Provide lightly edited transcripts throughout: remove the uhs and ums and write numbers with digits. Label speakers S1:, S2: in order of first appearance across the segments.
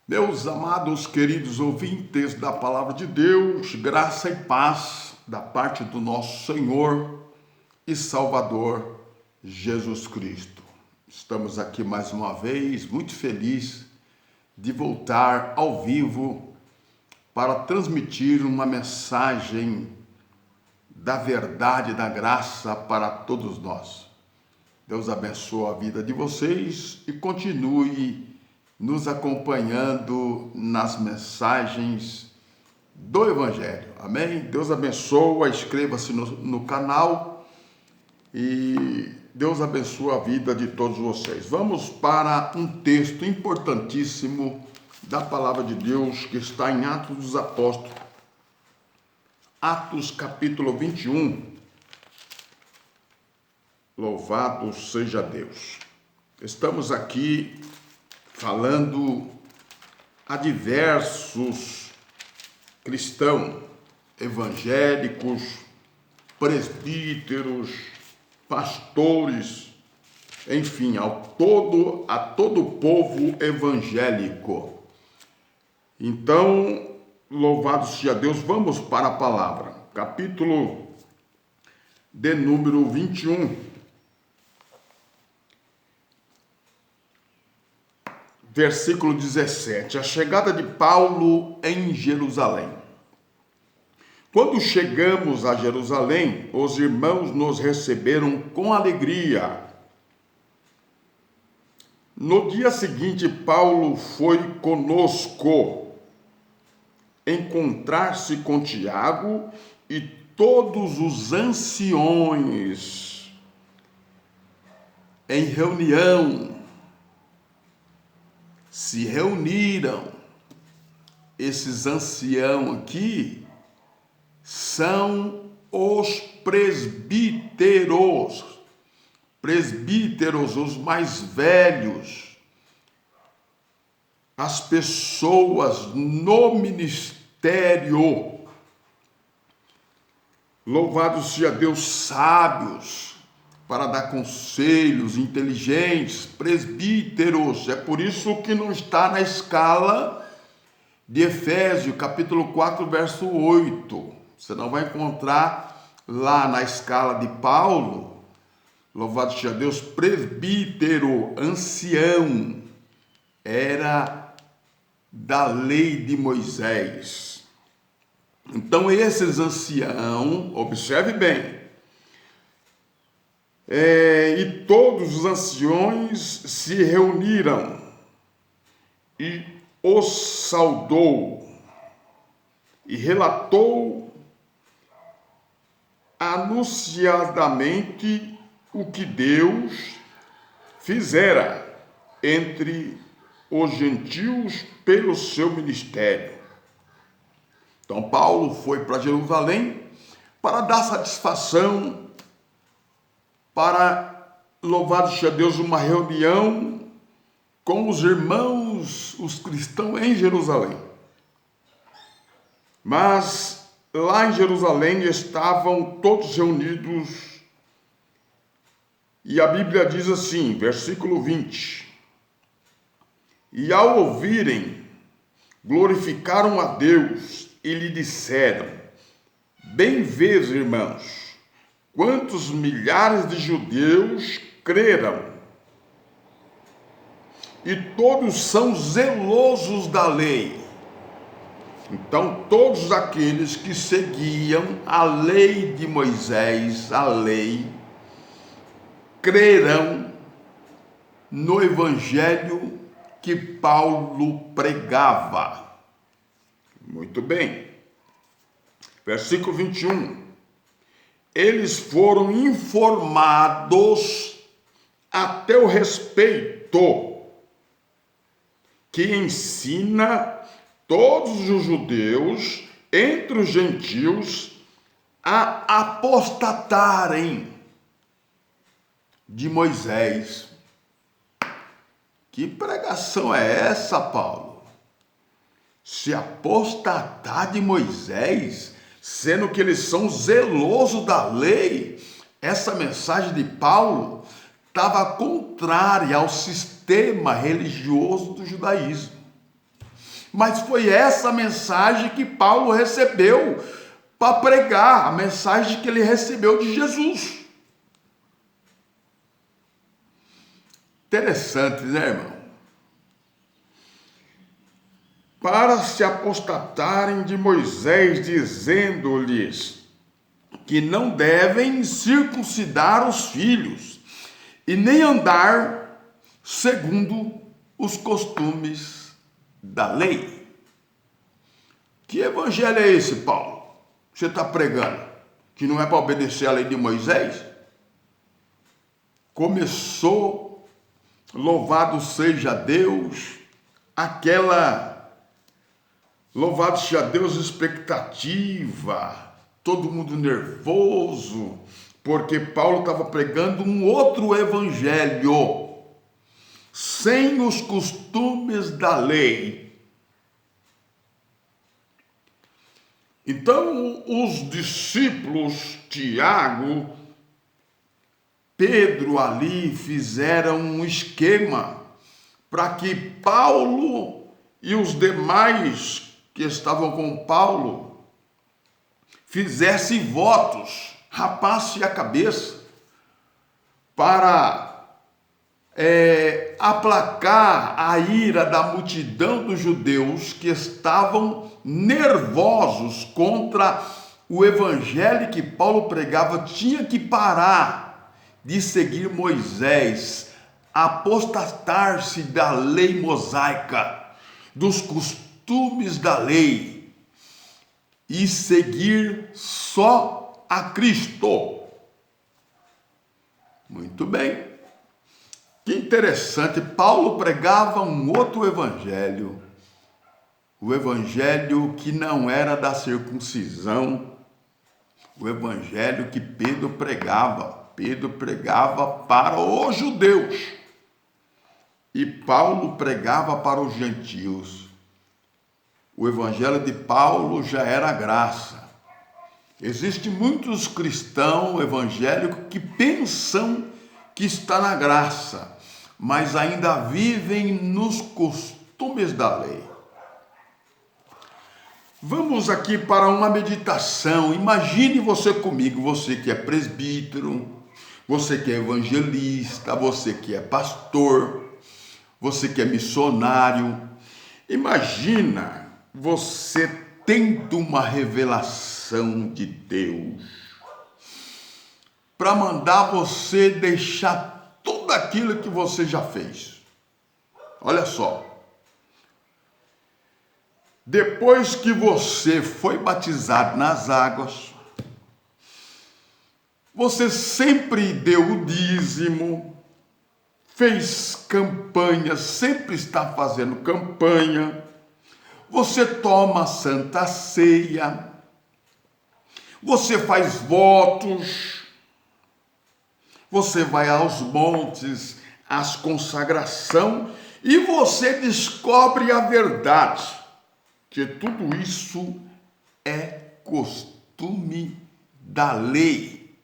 S1: Meus amados, queridos ouvintes da Palavra de Deus, graça e paz da parte do nosso Senhor e Salvador Jesus Cristo. Estamos aqui mais uma vez, muito feliz de voltar ao vivo para transmitir uma mensagem da verdade e da graça para todos nós. Deus abençoe a vida de vocês e continue nos acompanhando nas mensagens do Evangelho. Amém? Deus abençoe, inscreva-se no canal e Deus abençoe a vida de todos vocês. Vamos para um texto importantíssimo da Palavra de Deus que está em Atos dos Apóstolos, Atos capítulo 21. Louvado seja Deus. Estamos aqui falando a diversos cristãos, evangélicos, presbíteros, pastores, enfim, a todo o povo evangélico. Então, louvado seja Deus, vamos para a palavra. Capítulo de número 21. Versículo 17, a chegada de Paulo em Jerusalém. Quando chegamos a Jerusalém, os irmãos nos receberam com alegria. No dia seguinte, Paulo foi conosco encontrar-se com Tiago e todos os anciões em reunião. Se reuniram. Esses anciãos aqui são os presbíteros. Presbíteros, os mais velhos. As pessoas no ministério. Louvado seja Deus, sábios, para dar conselhos, inteligentes, presbíteros. É por isso que não está na escala de Efésios, capítulo 4, verso 8. Você não vai encontrar lá na escala de Paulo, louvado seja Deus, presbítero, ancião, era da lei de Moisés. Então esses anciãos, observe bem, e todos os anciões se reuniram e os saudou e relatou anunciadamente o que Deus fizera entre os gentios pelo seu ministério. Então Paulo foi para Jerusalém para dar satisfação, para, louvado seja Deus, uma reunião com os irmãos, os cristãos em Jerusalém. Mas lá em Jerusalém estavam todos reunidos e a Bíblia diz assim, versículo 20: e ao ouvirem, glorificaram a Deus e lhe disseram: bem vês, irmãos, quantos milhares de judeus creram, e todos são zelosos da lei. Então, todos aqueles que seguiam a lei de Moisés, a lei, crerão no evangelho que Paulo pregava. Muito bem. Versículo 21. Eles foram informados a teu respeito, que ensina todos os judeus entre os gentios a apostatarem de Moisés. Que pregação é essa, Paulo? Se apostatar de Moisés, sendo que eles são zelosos da lei. Essa mensagem de Paulo estava contrária ao sistema religioso do judaísmo. mas foi essa mensagem que Paulo recebeu para pregar, a mensagem que ele recebeu de Jesus. Interessante, né, irmão? Para se apostatarem de Moisés, dizendo-lhes que não devem circuncidar os filhos e nem andar segundo os costumes da lei. Que evangelho é esse, Paulo, que você está pregando? Que não é para obedecer a lei de Moisés? Começou, louvado seja Deus, louvado seja Deus, expectativa, todo mundo nervoso, porque Paulo estava pregando um outro evangelho, sem os costumes da lei. Então, os discípulos, Tiago, Pedro ali, fizeram um esquema para que Paulo e os demais que estavam com Paulo fizesse votos, rapasse a cabeça, para aplacar a ira da multidão dos judeus que estavam nervosos contra o evangelho que Paulo pregava. Tinha que parar de seguir Moisés, apostatar-se da lei mosaica, dos costumes da lei, e seguir só a Cristo. Muito bem. Que interessante, Paulo pregava um outro evangelho, o evangelho que não era da circuncisão, o evangelho que Pedro pregava para os judeus, e Paulo pregava para os gentios. O evangelho de Paulo já era graça. Existem muitos cristãos evangélicos que pensam que está na graça, mas ainda vivem nos costumes da lei. Vamos aqui para uma meditação. Imagine você comigo, você que é presbítero, você que é evangelista, você que é pastor, você que é missionário. Imagina você tendo uma revelação de Deus para mandar você deixar tudo aquilo que você já fez. Olha só. Depois que você foi batizado nas águas, você sempre deu o dízimo, fez campanha, sempre está fazendo campanha, você toma a Santa Ceia, você faz votos, você vai aos montes, às consagração, e você descobre a verdade, que tudo isso é costume da lei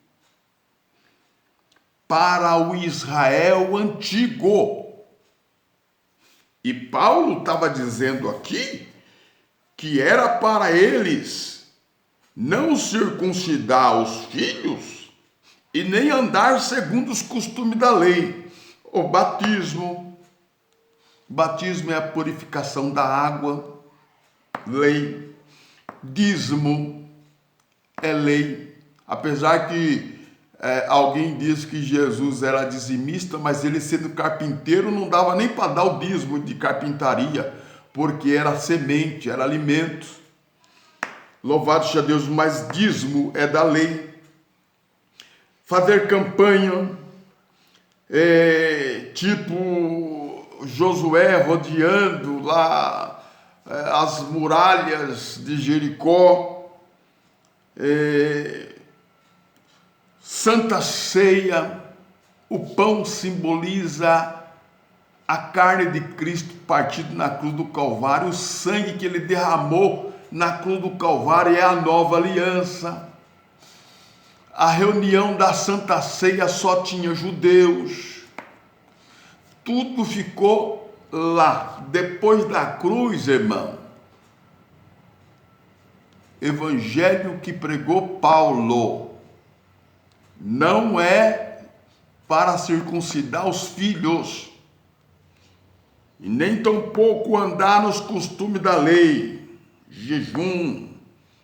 S1: para o Israel antigo. E Paulo estava dizendo aqui que era para eles não circuncidar os filhos e nem andar segundo os costumes da lei. O batismo é a purificação da água, lei. Dízimo é lei. Apesar que alguém diz que Jesus era dizimista, mas ele, sendo carpinteiro, não dava nem para dar o dízimo de carpintaria, porque era semente, era alimento. Louvado seja Deus, mas dízimo é da lei. Fazer campanha, tipo Josué rodeando lá as muralhas de Jericó, Santa Ceia, o pão simboliza a carne de Cristo partido na cruz do Calvário, o sangue que ele derramou na cruz do Calvário é a nova aliança. A reunião da Santa Ceia só tinha judeus, tudo ficou lá. Depois da cruz, irmão, evangelho que pregou Paulo não é para circuncidar os filhos, e nem tampouco andar nos costumes da lei, jejum,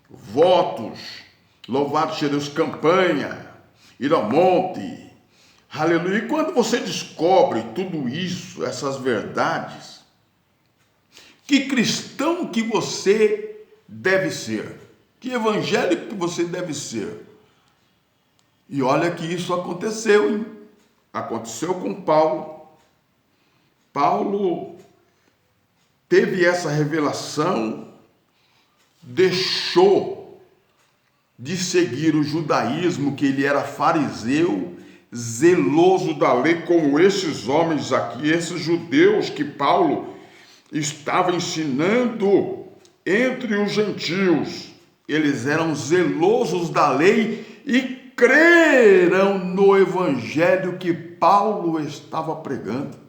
S1: votos, louvado seja Deus, campanha, ir ao monte, aleluia. E quando você descobre tudo isso, essas verdades, que cristão que você deve ser, que evangélico que você deve ser. E olha que isso aconteceu, hein? Aconteceu com Paulo. Paulo teve essa revelação, deixou de seguir o judaísmo, que ele era fariseu, zeloso da lei, como esses homens aqui, esses judeus que Paulo estava ensinando entre os gentios. Eles eram zelosos da lei e creram no evangelho que Paulo estava pregando.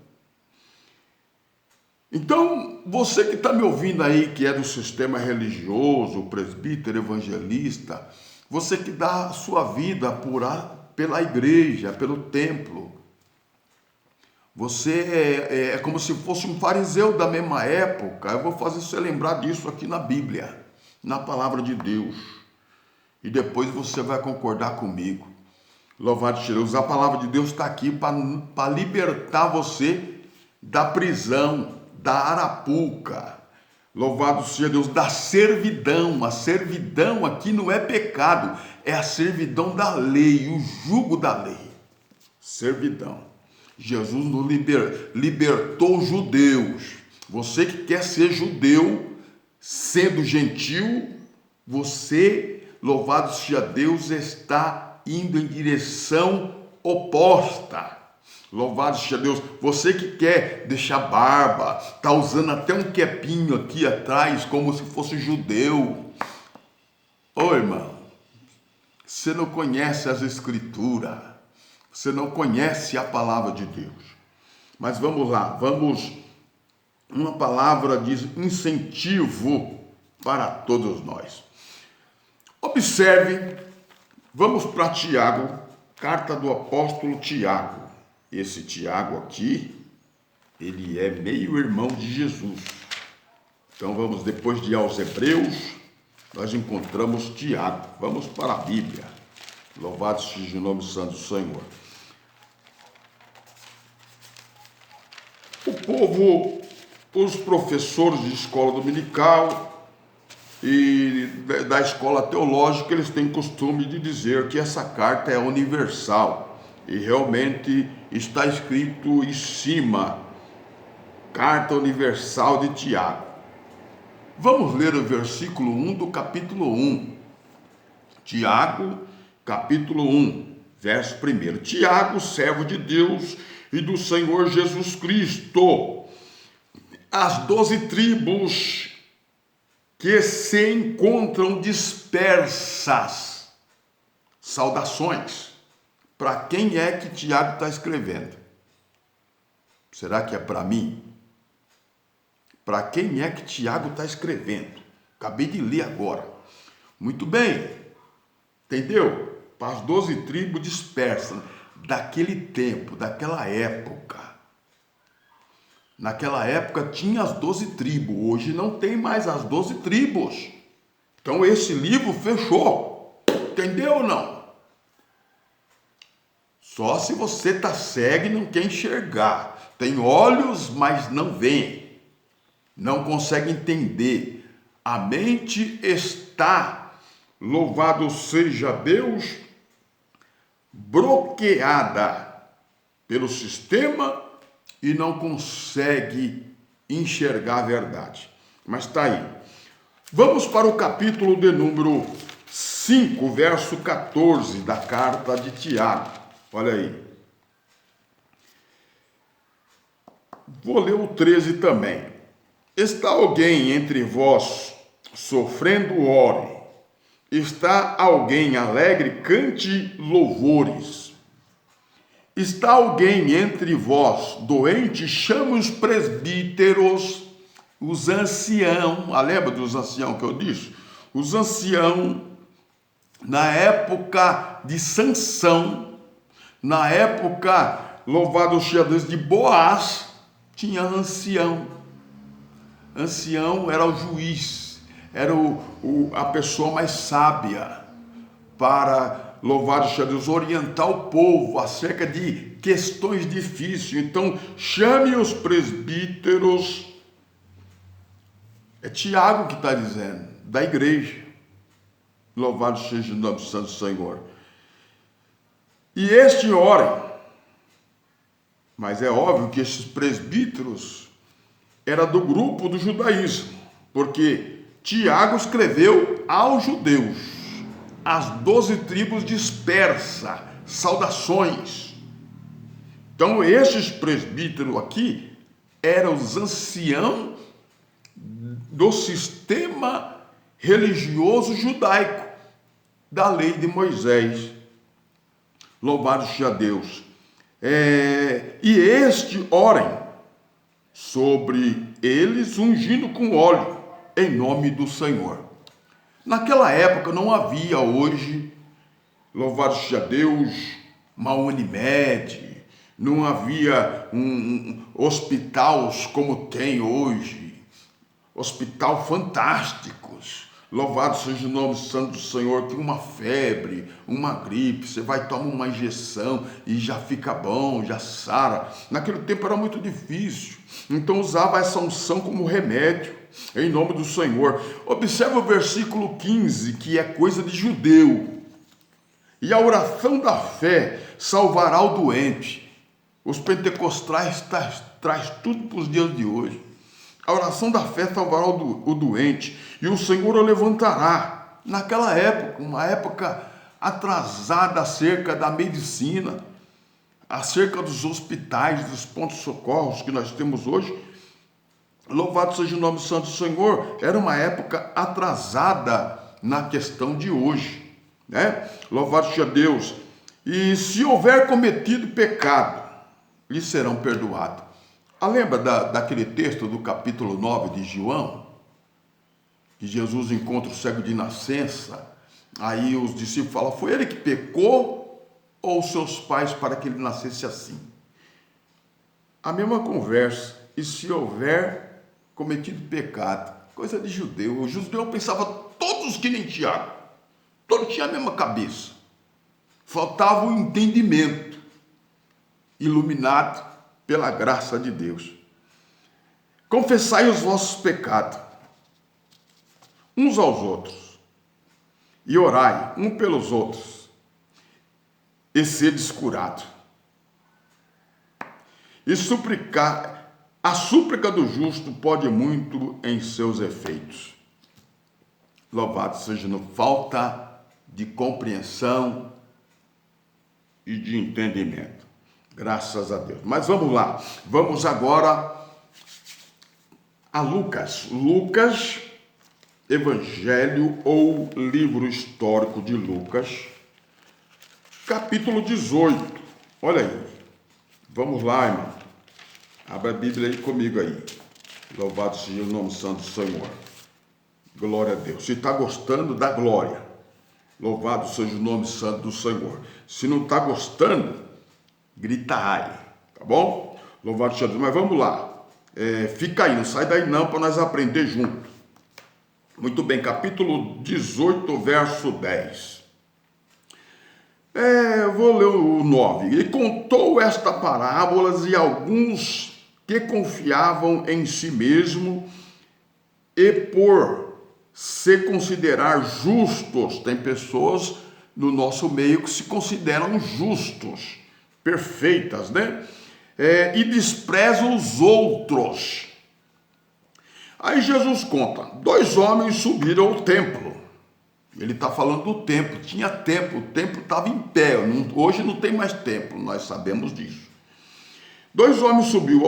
S1: Então, você que está me ouvindo aí, que é do sistema religioso, presbítero, evangelista, você que dá a sua vida pela igreja, pelo templo, você é como se fosse um fariseu da mesma época. Eu vou fazer você lembrar disso aqui na Bíblia, na palavra de Deus, e depois você vai concordar comigo. Louvado seja Deus, a palavra de Deus está aqui para libertar você da prisão, da arapuca, louvado seja Deus, da servidão. A servidão aqui não é pecado, é a servidão da lei, o jugo da lei, servidão. Jesus nos libertou os judeus. Você que quer ser judeu, sendo gentil, você, louvado seja Deus, está indo em direção oposta. Louvado seja Deus. Você que quer deixar barba, está usando até um quepinho aqui atrás, como se fosse judeu. Ô irmão, você não conhece as escrituras, você não conhece a palavra de Deus. Mas vamos lá, uma palavra de incentivo para todos nós. Observe, vamos para Tiago, carta do apóstolo Tiago. Esse Tiago aqui, ele é meio-irmão de Jesus. Então vamos, depois de ir aos Hebreus, nós encontramos Tiago. Vamos para a Bíblia. Louvado seja o nome santo do Senhor. O povo, os professores de escola dominical e da escola teológica, eles têm costume de dizer que essa carta é universal. E realmente está escrito em cima, Carta Universal de Tiago. Vamos ler o versículo 1 do capítulo 1. Tiago, capítulo 1, verso 1. Tiago, servo de Deus e do Senhor Jesus Cristo, as 12 tribos que se encontram dispersas, saudações. Para quem é que Tiago está escrevendo? Será que é para mim? Para quem é que Tiago está escrevendo? Acabei de ler agora. Muito bem. Entendeu? Para as 12 tribos dispersas daquele tempo, daquela época. Naquela época tinha as 12 tribos. Hoje não tem mais as 12 tribos. Então esse livro fechou. Entendeu ou não? Só se você está cego e não quer enxergar. Tem olhos, mas não vê. Não consegue entender. A mente está, louvado seja Deus, bloqueada pelo sistema e não consegue enxergar a verdade. Mas está aí. Vamos para o capítulo de número 5, verso 14 da carta de Tiago. Olha aí. Vou ler o 13 também. Está alguém entre vós sofrendo, ore. Está alguém alegre, cante louvores. Está alguém entre vós doente, chame os presbíteros, os anciãos. Lembra dos anciãos que eu disse? os anciãos, na época de Sansão, na época, louvado seja Deus, de Boaz, tinha ancião. Ancião era o juiz, era a pessoa mais sábia para, louvado seja Deus, orientar o povo acerca de questões difíceis. Então, chame os presbíteros. É Tiago que está dizendo, da igreja. Louvado seja o nome santo do Senhor. E este ora, mas é óbvio que esses presbíteros era do grupo do judaísmo, porque Tiago escreveu aos judeus, as 12 tribos dispersas, saudações. Então, estes presbíteros aqui eram os anciãos do sistema religioso judaico, da lei de Moisés. Louvado seja Deus. E orem sobre eles, ungindo com óleo, em nome do Senhor. Naquela época não havia hoje, louvado seja Deus, uma Unimed, não havia hospitais como tem hoje, hospital fantásticos. Louvado seja o nome santo do Senhor, que uma febre, uma gripe, você vai tomar uma injeção e já fica bom, já sara. Naquele tempo era muito difícil, então usava essa unção como remédio, em nome do Senhor. Observa o versículo 15, que é coisa de judeu. E a oração da fé salvará o doente. Os pentecostais traz tudo para os dias de hoje. A oração da fé salvará o doente, e o Senhor o levantará. Naquela época, uma época atrasada acerca da medicina, acerca dos hospitais, dos pontos de socorros que nós temos hoje, louvado seja o nome santo do Senhor, era uma época atrasada na questão de hoje, né? Louvado seja Deus. E se houver cometido pecado, lhe serão perdoados. Lembra daquele texto do capítulo 9 de João? Que Jesus encontra o cego de nascença. Aí os discípulos falam, foi ele que pecou ou seus pais para que ele nascesse assim? A mesma conversa. E se houver cometido pecado? Coisa de judeu. O judeu pensava todos que nem Tiago. Todos tinham a mesma cabeça. Faltava o entendimento iluminado pela graça de Deus. Confessai os vossos pecados uns aos outros e orai um pelos outros e sedes curados. E suplicar, a súplica do justo pode muito em seus efeitos. Louvado seja no falta de compreensão e de entendimento. Graças a Deus. Mas vamos lá. Vamos agora a Lucas. Lucas, Evangelho ou livro histórico de Lucas, capítulo 18. Olha aí. Vamos lá, irmão. Abra a Bíblia aí comigo aí. Louvado seja o nome santo do Senhor. Glória a Deus. Se está gostando, dá glória. Louvado seja o nome santo do Senhor. Se não está gostando, grita ai, tá bom? Louvado seja Deus. Mas vamos lá. Fica aí, não sai daí não, para nós aprender junto. Muito bem, capítulo 18, verso 10. Vou ler o 9. E contou esta parábolas e alguns que confiavam em si mesmo e por se considerar justos, tem pessoas no nosso meio que se consideram justos, perfeitas, né? E desprezam os outros. Aí Jesus conta, 2 homens subiram ao templo. Ele está falando do templo, tinha templo, o templo estava em pé, hoje não tem mais templo, nós sabemos disso. 2 homens subiu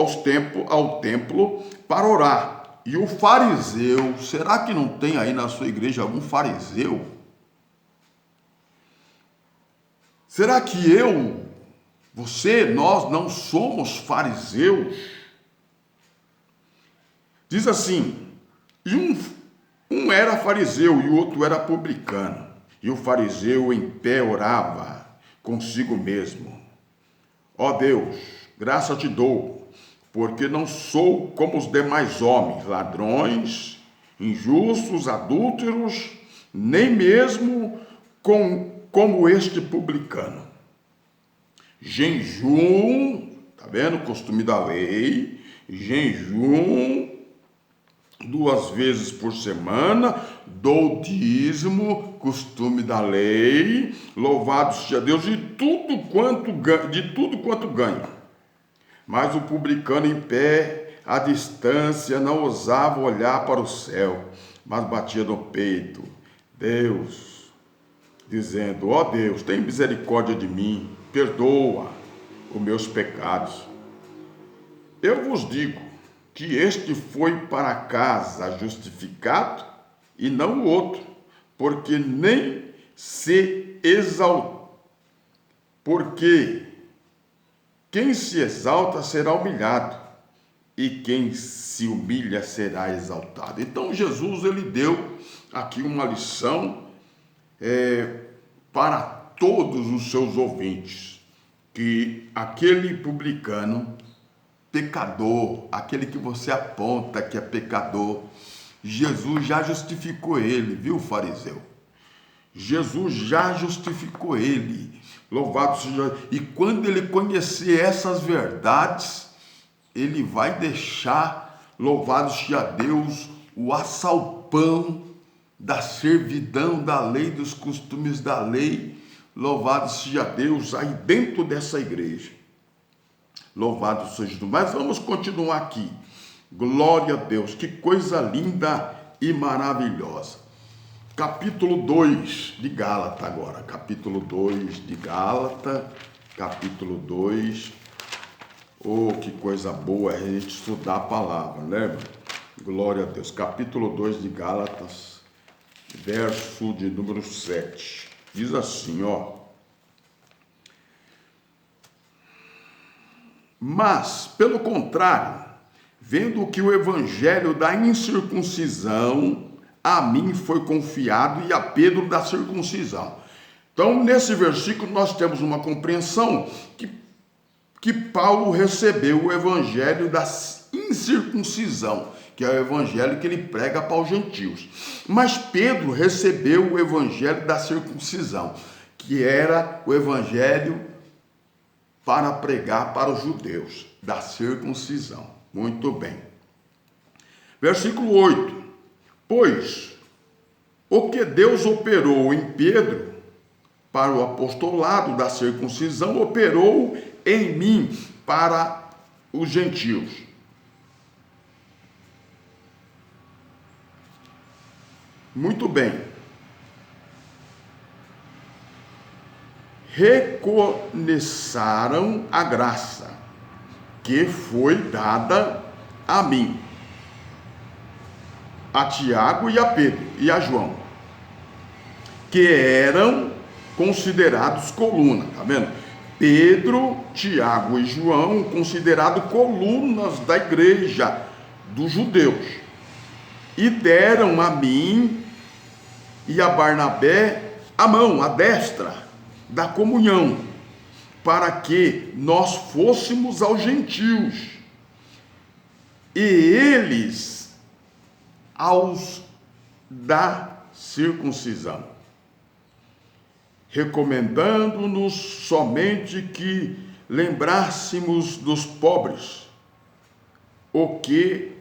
S1: ao templo para orar. E o fariseu, será que não tem aí na sua igreja algum fariseu? Será que nós não somos fariseus? Diz assim, e Um era fariseu e o outro era publicano. E o fariseu em pé orava consigo mesmo: ó Deus, graça te dou, porque não sou como os demais homens, ladrões, injustos, adúlteros, nem mesmo como este publicano. Jejum, tá vendo? Costume da lei, jejum 2 vezes por semana, dou dízimo, costume da lei, louvado seja Deus de tudo quanto ganho. Mas o publicano em pé, à distância, não ousava olhar para o céu, mas batia no peito, Deus, dizendo: ó Deus, tem misericórdia de mim, perdoa os meus pecados. Eu vos digo que este foi para casa justificado e não o outro, porque nem se exaltou, porque quem se exalta será humilhado, e quem se humilha será exaltado. Então Jesus, ele deu aqui uma lição para todos os seus ouvintes, que aquele publicano, pecador, aquele que você aponta que é pecador, Jesus já justificou ele, viu, fariseu? Jesus já justificou ele. Louvado seja. E quando ele conhecer essas verdades, ele vai deixar, louvado seja Deus, o assalpão da servidão da lei, dos costumes da lei. Louvado seja Deus aí dentro dessa igreja. Louvado seja Deus. Mas vamos continuar aqui. Glória a Deus, que coisa linda e maravilhosa. Capítulo 2 de Gálatas agora. Capítulo 2 de Gálatas. Capítulo 2. Oh, que coisa boa é a gente estudar a palavra, né? Glória a Deus. Capítulo 2 de Gálatas, verso de número 7. Diz assim, ó: mas, pelo contrário, vendo que o evangelho da incircuncisão a mim foi confiado e a Pedro da circuncisão. Então, nesse versículo, nós temos uma compreensão que Paulo recebeu o evangelho da incircuncisão, que é o evangelho que ele prega para os gentios. Mas Pedro recebeu o evangelho da circuncisão, que era o evangelho para pregar para os judeus, da circuncisão. Muito bem. Versículo 8. Pois o que Deus operou em Pedro para o apostolado da circuncisão, operou em mim para os gentios. Muito bem. Reconheceram a graça que foi dada a mim, a Tiago e a Pedro e a João, que eram considerados coluna, tá vendo? Pedro, Tiago e João, considerados colunas da igreja dos judeus, e deram a mim e a Barnabé a mão, a destra da comunhão, para que nós fôssemos aos gentios, e eles aos da circuncisão, recomendando-nos somente que lembrássemos dos pobres, o que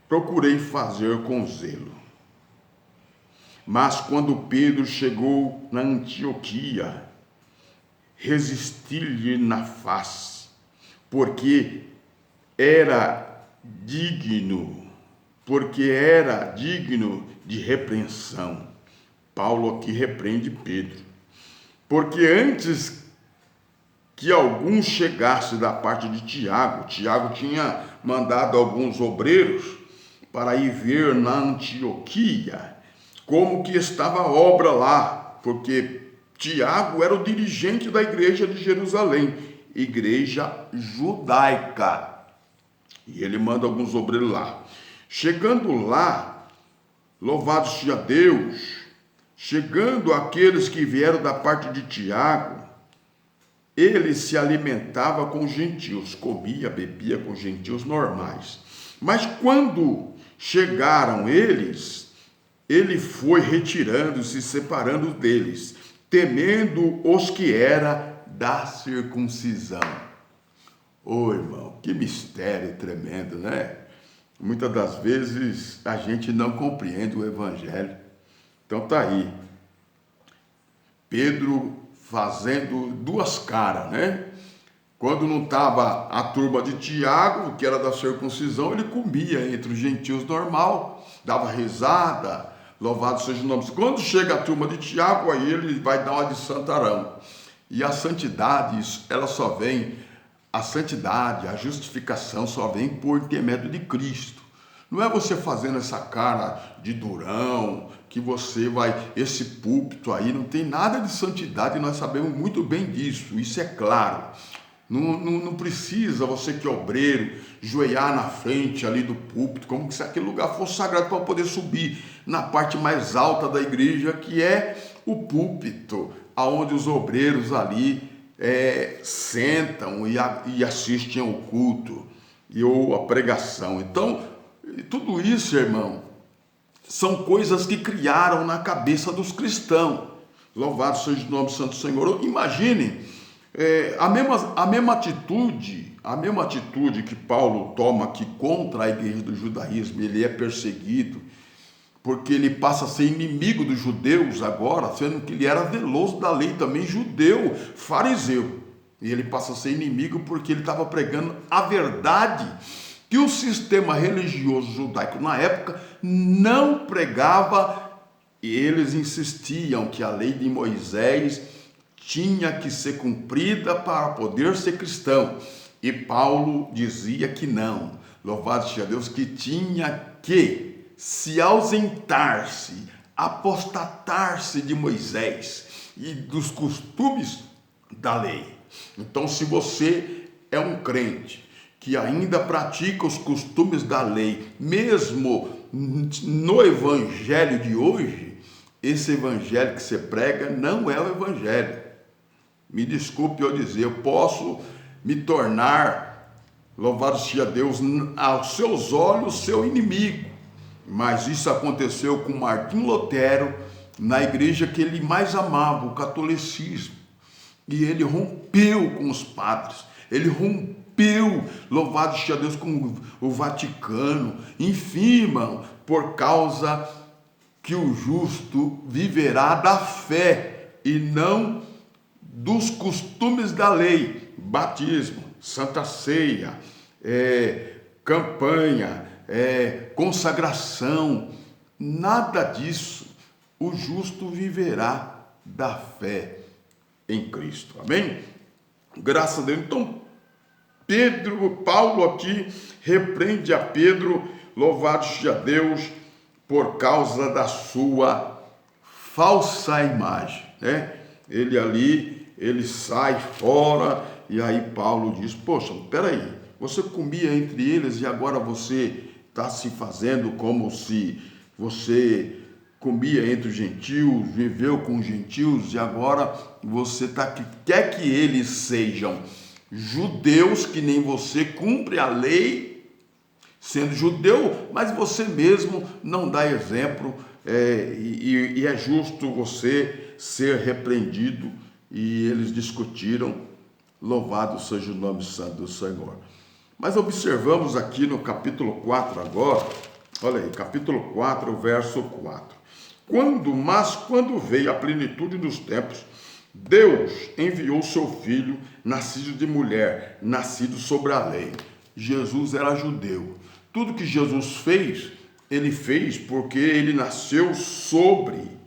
S1: procurei fazer com zelo. Mas quando Pedro chegou na Antioquia, resisti-lhe na face, porque era digno de repreensão. Paulo aqui repreende Pedro, porque antes que alguns chegassem da parte de Tiago tinha mandado alguns obreiros para ir ver na Antioquia como que estava a obra lá, porque Tiago era o dirigente da igreja de Jerusalém, igreja judaica, e ele manda alguns obreiros lá. Chegando lá, Louvado seja Deus. Chegando aqueles que vieram da parte de Tiago, ele se alimentava com os gentios, comia, bebia com os gentios normais. Mas quando chegaram eles, ele foi retirando-se, separando deles, temendo os que era da circuncisão. Ô irmão, que mistério tremendo, né? Muitas das vezes a gente não compreende o evangelho. Então tá aí, Pedro fazendo duas caras, né? Quando não estava a turma de Tiago, que era da circuncisão, ele comia entre os gentios normal, dava risada, louvado seja o nome. Quando chega a turma de Tiago, aí ele vai dar uma de santarão. E a santidade, ela só vem, a santidade, a justificação só vem por intermédio de Cristo. Não é você fazendo essa cara de durão, que você vai, esse púlpito aí não tem nada de santidade, e nós sabemos muito bem disso, isso é claro. Não precisa você que é obreiro, joelhar na frente ali do púlpito, como se aquele lugar fosse sagrado para poder subir na parte mais alta da igreja, que é o púlpito, aonde os obreiros ali sentam e assistem ao culto ou a pregação. Então, tudo isso, irmão, são coisas que criaram na cabeça dos cristãos. Louvado seja o nome do Santo Senhor. Imagine a mesma atitude que Paulo toma aqui contra a igreja do judaísmo. Ele é perseguido, porque ele passa a ser inimigo dos judeus agora, sendo que ele era zeloso da lei também, judeu, fariseu. E ele passa a ser inimigo porque ele estava pregando a verdade que o sistema religioso judaico na época não pregava, e eles insistiam que a lei de Moisés tinha que ser cumprida para poder ser cristão. E Paulo dizia que não, louvado seja Deus, que tinha que se ausentar-se, apostatar-se de Moisés e dos costumes da lei. Então, se você é um crente que ainda pratica os costumes da lei, mesmo no evangelho de hoje, esse evangelho que você prega não é o evangelho. Me desculpe eu dizer, eu posso me tornar, louvado seja Deus, aos seus olhos, seu inimigo. Mas isso aconteceu com Martim Lutero, na igreja que ele mais amava, o catolicismo. E ele rompeu com os padres, ele rompeu, louvado seja Deus, com o Vaticano. Enfim, irmão, por causa que o justo viverá da fé e não dos costumes da lei. Batismo, Santa Ceia, campanha, consagração, nada disso. O justo viverá da fé em Cristo, amém? Graças a Deus. Então, Paulo aqui repreende a Pedro, louvado seja Deus, por causa da sua falsa imagem, né? Ele sai fora, e aí Paulo diz, poxa, peraí, você comia entre eles e agora você está se fazendo como se você comia entre os gentios, viveu com os gentios, e agora você quer que eles sejam judeus, que nem você, cumpre a lei, sendo judeu, mas você mesmo não dá exemplo, e é justo você ser repreendido. E eles discutiram, louvado seja o nome santo do Senhor. Mas observamos aqui no capítulo 4 agora, olha aí, capítulo 4, verso 4. Mas quando veio a plenitude dos tempos, Deus enviou seu filho, nascido de mulher, nascido sobre a lei. Jesus era judeu. Tudo que Jesus fez, ele fez porque ele nasceu sobre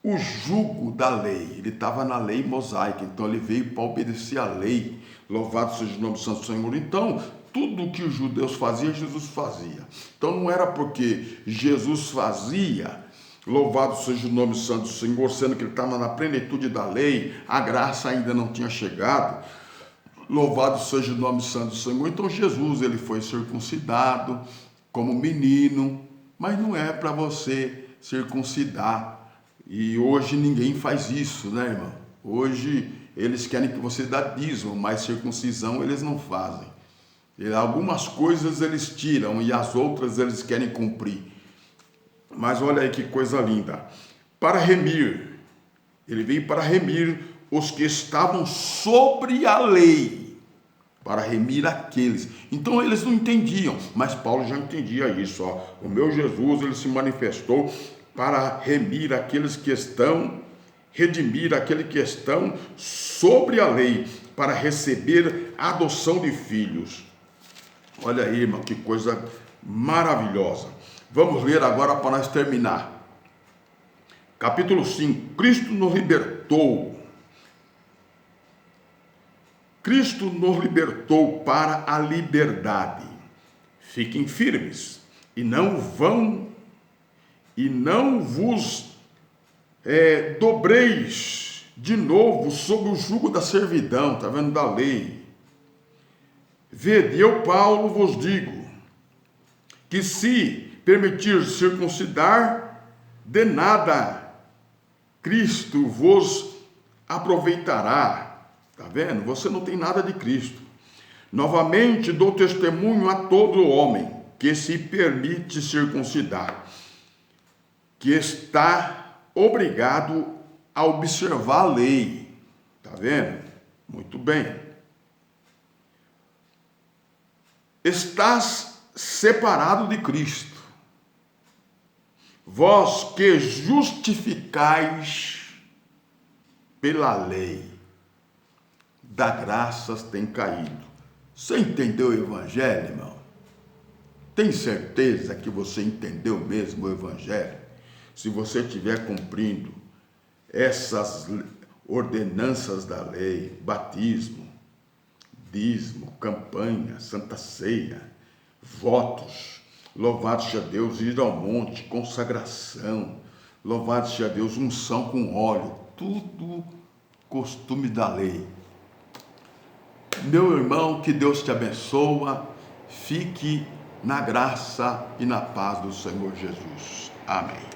S1: o jugo da lei. Ele estava na lei mosaica, então ele veio para obedecer a lei. Louvado seja o nome do Santo Senhor. Então, tudo que os judeus faziam, Jesus fazia. Então não era porque Jesus fazia, louvado seja o nome santo do Senhor, sendo que ele estava na plenitude da lei, a graça ainda não tinha chegado, louvado seja o nome santo do Senhor. Então Jesus, ele foi circuncidado como menino, mas não é para você circuncidar. E hoje ninguém faz isso, né, irmão? Hoje eles querem que você dê dízimo, mas circuncisão eles não fazem. E algumas coisas eles tiram e as outras eles querem cumprir. Mas olha aí que coisa linda. Para remir, ele veio para remir os que estavam sobre a lei, para remir aqueles. Então eles não entendiam, mas Paulo já entendia isso. Ó. O meu Jesus, ele se manifestou para remir aqueles que estão, redimir aqueles que estão sobre a lei, para receber a adoção de filhos. Olha aí, irmão, que coisa maravilhosa. Vamos ler agora para nós terminar. Capítulo 5. Cristo nos libertou. Cristo nos libertou para a liberdade. Fiquem firmes e não vos dobreis de novo sob o jugo da servidão, tá vendo, da lei. Vede, eu, Paulo, vos digo que se permitir circuncidar, de nada Cristo vos aproveitará. Tá vendo? Você não tem nada de Cristo. Novamente dou testemunho a todo homem que se permite circuncidar, que está obrigado a observar a lei. Tá vendo? Muito bem. Estás separado de Cristo. Vós que justificais pela lei, da graças tem caído. Você entendeu o Evangelho, irmão? Tem certeza que você entendeu mesmo o Evangelho? Se você estiver cumprindo essas ordenanças da lei, batismo, dízimo, campanha, santa ceia, votos, louvado seja Deus, ir ao monte, consagração, louvado seja Deus, unção com óleo, tudo costume da lei. Meu irmão, que Deus te abençoa, fique na graça e na paz do Senhor Jesus. Amém.